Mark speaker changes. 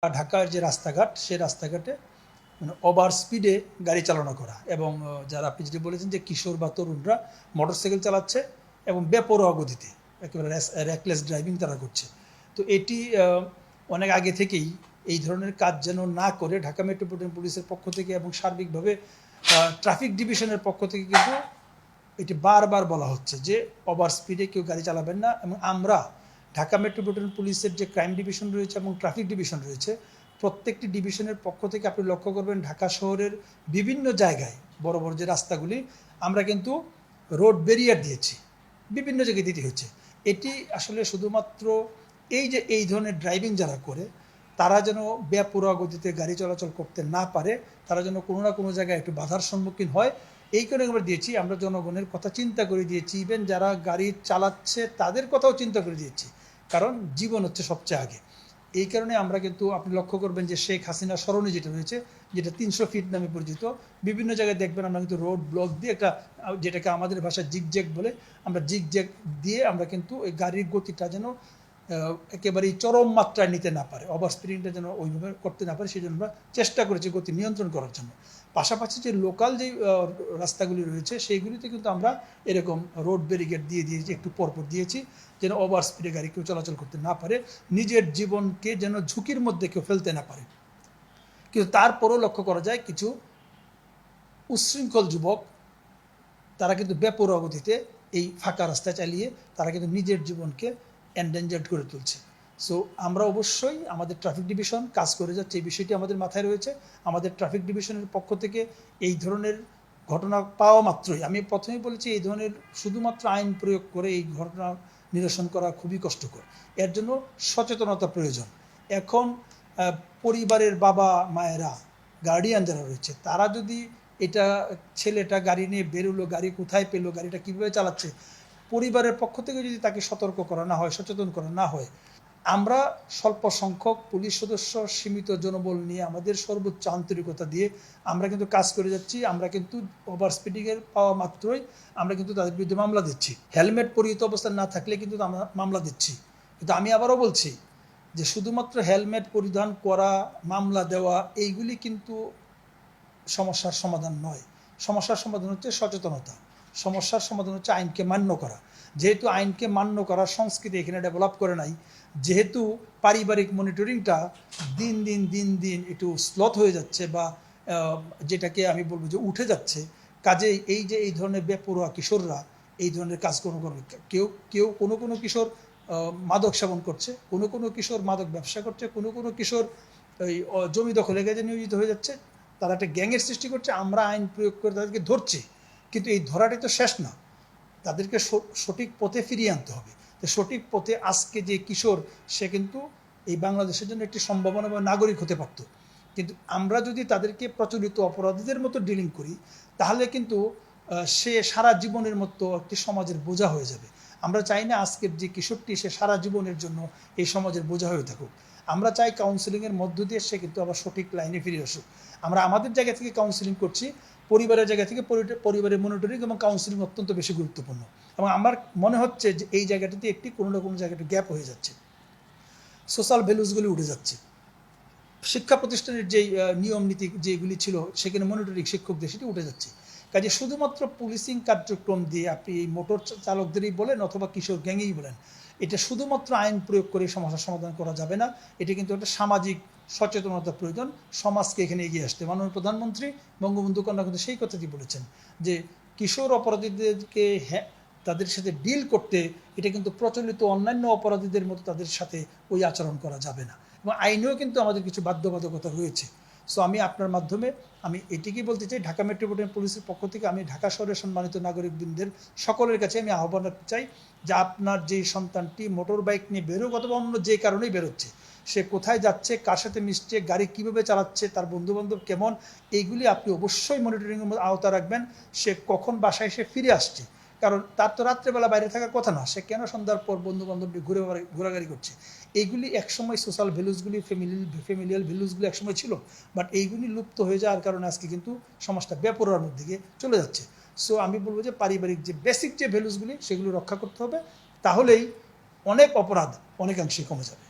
Speaker 1: ঢাকার যে রাস্তাঘাট সেই রাস্তাঘাটে মানে ওভার স্পিডে গাড়ি চালনা করা এবং যারা আপনি যেটি বলেছেন যে কিশোর বা তরুণরা মোটরসাইকেল চালাচ্ছে এবং বেপরোয়া গতিতে একেবারে র্যাকলেস ড্রাইভিং তারা করছে। তো এটি অনেক আগে থেকেই এই ধরনের কাজ যেন না করে ঢাকা মেট্রোপলিটন পুলিশের পক্ষ থেকে এবং সার্বিকভাবে ট্রাফিক ডিভিশনের পক্ষ থেকে কিন্তু এটি বারবার বলা হচ্ছে যে ওভার স্পিডে কেউ গাড়ি চালাবেন না। এবং আমরা ঢাকা মেট্রোপলিটন পুলিশের যে ক্রাইম ডিভিশন রয়েছে এবং ট্রাফিক ডিভিশন রয়েছে, প্রত্যেকটি ডিভিশনের পক্ষ থেকে আপনি লক্ষ্য করবেন ঢাকা শহরের বিভিন্ন জায়গায় বড় বড় যে রাস্তাগুলি আমরা কিন্তু রোড ব্যারিয়ার দিয়েছি, বিভিন্ন জায়গায় দিতে হচ্ছে। এটি আসলে শুধুমাত্র এই ধরনের ড্রাইভিং যারা করে তারা যেন বেপরোয়া গতিতে গাড়ি চলাচল করতে না পারে, তারা যেন কোনো না কোনো জায়গায় একটু বাধার সম্মুখীন হয়, এই কারণে আমরা দিয়েছি। আমরা জনগণের কথা চিন্তা করে দিয়েছি, ইভেন যারা গাড়ি চালাচ্ছে তাদের কথাও চিন্তা করে দিয়েছি, কারণ জীবন হচ্ছে সবচেয়ে আগে। এই কারণে আমরা কিন্তু আপনি লক্ষ্য করবেন যে শেখ হাসিনা সরণি যেটা রয়েছে, যেটা 300 ফিট নামে পরিচিত, বিভিন্ন জায়গায় দেখবেন আমরা কিন্তু রোড ব্লক দিয়ে একটা, যেটাকে আমাদের ভাষায় জিগজ্যাগ বলে, আমরা জিগজ্যাগ দিয়ে আমরা কিন্তু ওই গাড়ির গতিটা যেন একেবারেই চরম মাত্রায় নিতে না পারে, ওভার স্পিডিংটা যেন ওইভাবে করতে না পারে, সেই জন্য আমরা চেষ্টা করেছি গতি নিয়ন্ত্রণ করার জন্য। পাশাপাশি যে লোকাল যে রাস্তাগুলি রয়েছে সেইগুলিতে কিন্তু আমরা এরকম রোড ব্যারিকেড দিয়ে দিয়েছি, একটু পরপর দিয়েছি, যেন ওভার স্পিডে গাড়ি কেউ চলাচল করতে না পারে, নিজের জীবনকে যেন ঝুঁকির মধ্যে কেউ ফেলতে না পারে। কিন্তু তারপরও লক্ষ্য করা যায় কিছু উচ্ছৃঙ্খল যুবক তারা কিন্তু বেপরোয়া গতিতে এই ফাঁকা রাস্তায় চালিয়ে তারা কিন্তু নিজের জীবনকে এন্ডেঞ্জার্ড করে তুলছে। সো আমরা অবশ্যই আমাদের ট্রাফিক ডিভিশন কাজ করে যাচ্ছে, এই বিষয়টি আমাদের মাথায় রয়েছে। আমাদের ট্রাফিক ডিভিশনের পক্ষ থেকে এই ধরনের ঘটনা পাওয়া মাত্রই, আমি প্রথমেই বলেছি, এই ধরনের শুধুমাত্র আইন প্রয়োগ করে এই ঘটনা নিরসন করা খুবই কষ্টকর, এর জন্য সচেতনতা প্রয়োজন। এখন পরিবারের বাবা মায়েরা, গার্ডিয়ান যারা রয়েছে, তারা যদি এটা ছেলেটা গাড়ি নিয়ে বেরোলো, গাড়ি কোথায় পেলো, গাড়িটা কীভাবে চালাচ্ছে, পরিবারের পক্ষ থেকে যদি তাকে সতর্ক করা না হয়, সচেতন করা না হয়, আমরা স্বল্প সংখ্যক পুলিশ সদস্য, সীমিত জনবল নিয়ে আমাদের সর্বোচ্চ আন্তরিকতা দিয়ে আমরা কিন্তু কাজ করে যাচ্ছি। আমরা কিন্তু ওভার স্পিডিংয়ের পাওয়া মাত্রই আমরা কিন্তু তাদের বিরুদ্ধে মামলা দিচ্ছি, হেলমেট পরিহিত অবস্থা না থাকলে কিন্তু আমরা মামলা দিচ্ছি। কিন্তু আমি আবারও বলছি যে শুধুমাত্র হেলমেট পরিধান করা, মামলা দেওয়া, এইগুলি কিন্তু সমস্যার সমাধান নয়। সমস্যার সমাধান হচ্ছে সচেতনতা, সমস্যার সমাধান হচ্ছে আইনকে মান্য করা। যেহেতু আইনকে মান্য করার সংস্কৃতি এখানে ডেভেলপ করে নাই, যেহেতু পারিবারিক মনিটরিংটা দিন দিন দিন দিন একটু স্লথ হয়ে যাচ্ছে, বা যেটাকে আমি বলবো যে উঠে যাচ্ছে, কাজেই এই যে এই ধরনের বেপরোয়া কিশোররা এই ধরনের কাজকর্ম করবে, কেউ কেউ কোনো কোনো কিশোর মাদক সেবন করছে, কোনো কোনো কিশোর মাদক ব্যবসা করছে, কোনো কোনো কিশোর ওই জমি দখলের কাজে নিয়োজিত হয়ে যাচ্ছে, তারা একটা গ্যাংয়ের সৃষ্টি করছে। আমরা আইন প্রয়োগ করে তাদেরকে ধরছি, কিন্তু এই ধরাটাই তো শেষ না, তাদেরকে সঠিক পথে ফিরিয়ে আনতে হবে। তো সঠিক পথে আজকে যে কিশোর, সে কিন্তু এই বাংলাদেশের জন্য একটি সম্ভাবনা বা নাগরিক হতে পারত। কিন্তু আমরা যদি তাদেরকে প্রচলিত অপরাধীদের মতো ডিলিং করি, তাহলে কিন্তু সে সারা জীবনের মতো একটি সমাজের বোঝা হয়ে যাবে। আমরা চাই না আজকের যে কিশোরটি সে সারা জীবনের জন্য এই সমাজের বোঝা হয়ে থাকুক। আমরা চাই কাউন্সিলিংয়ের মধ্য দিয়ে সে কিন্তু আবার সঠিক লাইনে ফিরে আসুক। আমরা আমাদের জায়গা থেকে কাউন্সিলিং করছি, পরিবারের জায়গা থেকে পরিবারের মনিটরিং এবং কাউন্সিলিং অত্যন্ত বেশি গুরুত্বপূর্ণ। এবং আমার মনে হচ্ছে যে এই জায়গাটিতে একটি কোনো না কোনো জায়গাটা গ্যাপ হয়ে যাচ্ছে, সোশ্যাল ভ্যালুসগুলি উঠে যাচ্ছে। শিক্ষা প্রতিষ্ঠানের যেই নিয়ম নীতি যেগুলি ছিল সেখানে মনিটরিং শিক্ষকদের সেটি উঠে যাচ্ছে। কাজে শুধুমাত্র পুলিশিং কার্যক্রম দিয়ে আপনি এই মোটর চালকদেরই বলেন অথবা কিশোর গ্যাংয়েই বলেন, এটা শুধুমাত্র আইন প্রয়োগ করে সমস্যার সমাধান করা যাবে না। এটা কিন্তু একটা সামাজিক সচেতনতা প্রয়োজন, সমাজকে এখানে এগিয়ে আসতে। মাননীয় প্রধানমন্ত্রী বঙ্গবন্ধু কন্যা কিন্তু সেই কথাটি বলেছেন যে কিশোর অপরাধীদেরকে তাদের সাথে ডিল করতে এটা কিন্তু প্রচলিত অন্যান্য অপরাধীদের মতো তাদের সাথে ওই আচরণ করা যাবে না, এবং আইনেও কিন্তু আমাদের কিছু বাধ্যবাধকতা রয়েছে। সো আমি আপনার মাধ্যমে আমি এটিকেই বলতে চাই, ঢাকা মেট্রোপলিটন পুলিশের পক্ষ থেকে আমি ঢাকা শহরের সম্মানিত নাগরিকবৃন্দের সকলের কাছে আমি আহ্বান রাখতে চাই যে আপনার যেই সন্তানটি মোটর বাইক নিয়ে বেরোক অথবা অন্য যে কারণেই বেরোচ্ছে, সে কোথায় যাচ্ছে, কার সাথে মিশছে, গাড়ি কীভাবে চালাচ্ছে, তার বন্ধুবান্ধব কেমন, এইগুলি আপনি অবশ্যই মনিটরিংয়ের আওতা রাখবেন। সে কখন বাসায় এসে ফিরে আসছে, কারণ তার তো রাত্রেবেলা বাইরে থাকার কথা না, সে কেন সন্ধ্যার পর বন্ধুবান্ধব ঘোরাঘুরি করছে। এইগুলি একসময় সোশ্যাল ভ্যালুসগুলি, ফ্যামিলিয়াল ভ্যালুসগুলি একসময় ছিল, বাট এইগুলি লুপ্ত হয়ে যাওয়ার কারণে আজকে কিন্তু সমাজটা বেপরোয়ার মধ্যে গিয়ে চলে যাচ্ছে। সো আমি বলবো যে পারিবারিক যে বেসিক যে ভ্যালুসগুলি সেগুলো রক্ষা করতে হবে, তাহলেই অনেক অপরাধ অনেকাংশেই কমে যাবে।